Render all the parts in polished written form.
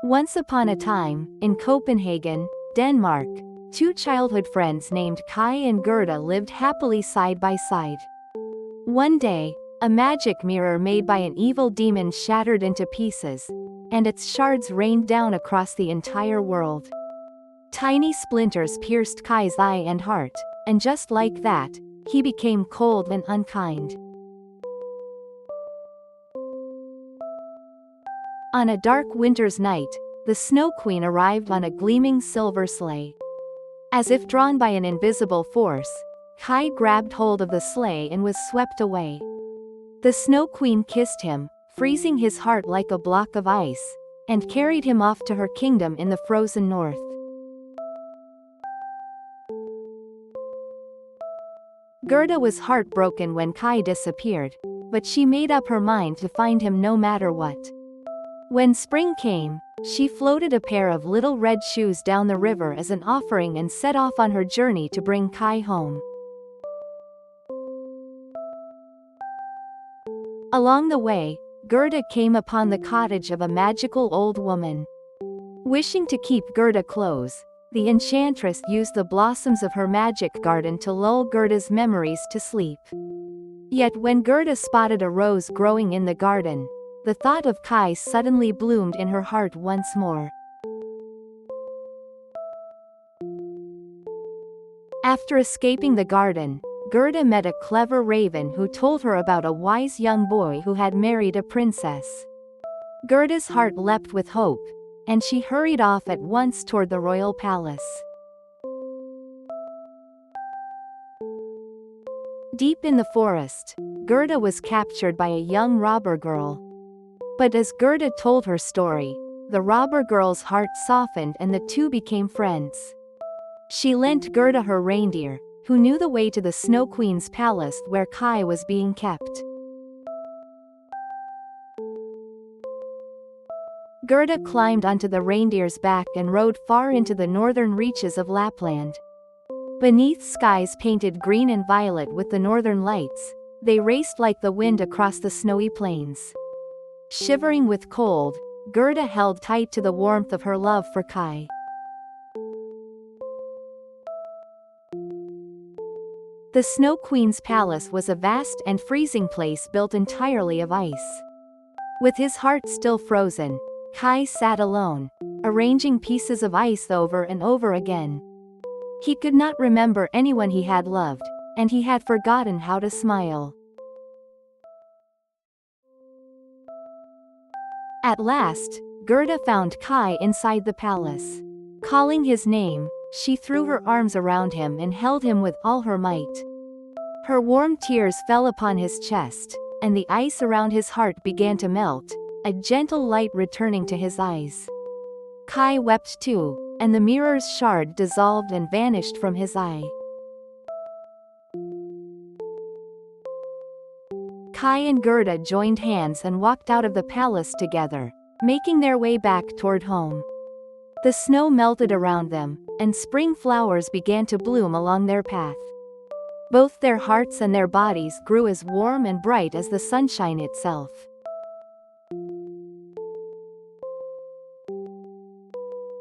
Once upon a time, in Copenhagen, Denmark, two childhood friends named Kai and Gerda lived happily side by side. One day, a magic mirror made by an evil demon shattered into pieces, and its shards rained down across the entire world. Tiny splinters pierced Kai's eye and heart, and just like that, he became cold and unkind. On a dark winter's night, the Snow Queen arrived on a gleaming silver sleigh. As if drawn by an invisible force, Kai grabbed hold of the sleigh and was swept away. The Snow Queen kissed him, freezing his heart like a block of ice, and carried him off to her kingdom in the frozen north. Gerda was heartbroken when Kai disappeared, but she made up her mind to find him no matter what. When spring came, she floated a pair of little red shoes down the river as an offering and set off on her journey to bring Kai home. Along the way, Gerda came upon the cottage of a magical old woman. Wishing to keep Gerda close, the enchantress used the blossoms of her magic garden to lull Gerda's memories to sleep. Yet when Gerda spotted a rose growing in the garden, the thought of Kai suddenly bloomed in her heart once more. After escaping the garden, Gerda met a clever raven who told her about a wise young boy who had married a princess. Gerda's heart leapt with hope, and she hurried off at once toward the royal palace. Deep in the forest, Gerda was captured by a young robber girl. But as Gerda told her story, the robber girl's heart softened and the two became friends. She lent Gerda her reindeer, who knew the way to the Snow Queen's palace where Kai was being kept. Gerda climbed onto the reindeer's back and rode far into the northern reaches of Lapland. Beneath skies painted green and violet with the northern lights, they raced like the wind across the snowy plains. Shivering with cold, Gerda held tight to the warmth of her love for Kai. The Snow Queen's palace was a vast and freezing place built entirely of ice. With his heart still frozen, Kai sat alone, arranging pieces of ice over and over again. He could not remember anyone he had loved, and he had forgotten how to smile. At last, Gerda found Kai inside the palace. Calling his name, she threw her arms around him and held him with all her might. Her warm tears fell upon his chest, and the ice around his heart began to melt, a gentle light returning to his eyes. Kai wept too, and the mirror's shard dissolved and vanished from his eye. Kai and Gerda joined hands and walked out of the palace together, making their way back toward home. The snow melted around them, and spring flowers began to bloom along their path. Both their hearts and their bodies grew as warm and bright as the sunshine itself.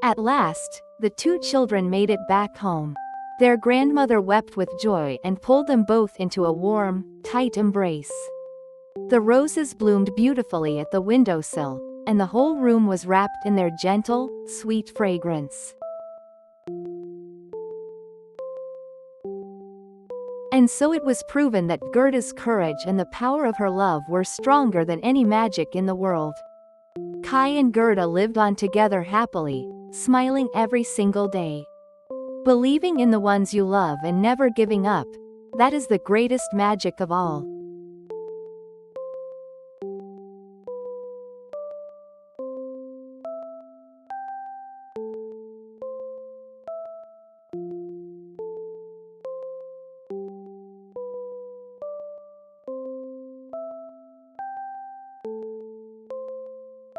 At last, the two children made it back home. Their grandmother wept with joy and pulled them both into a warm, tight embrace. The roses bloomed beautifully at the windowsill, and the whole room was wrapped in their gentle, sweet fragrance. And so it was proven that Gerda's courage and the power of her love were stronger than any magic in the world. Kai and Gerda lived on together happily, smiling every single day. Believing in the ones you love and never giving up, that is the greatest magic of all.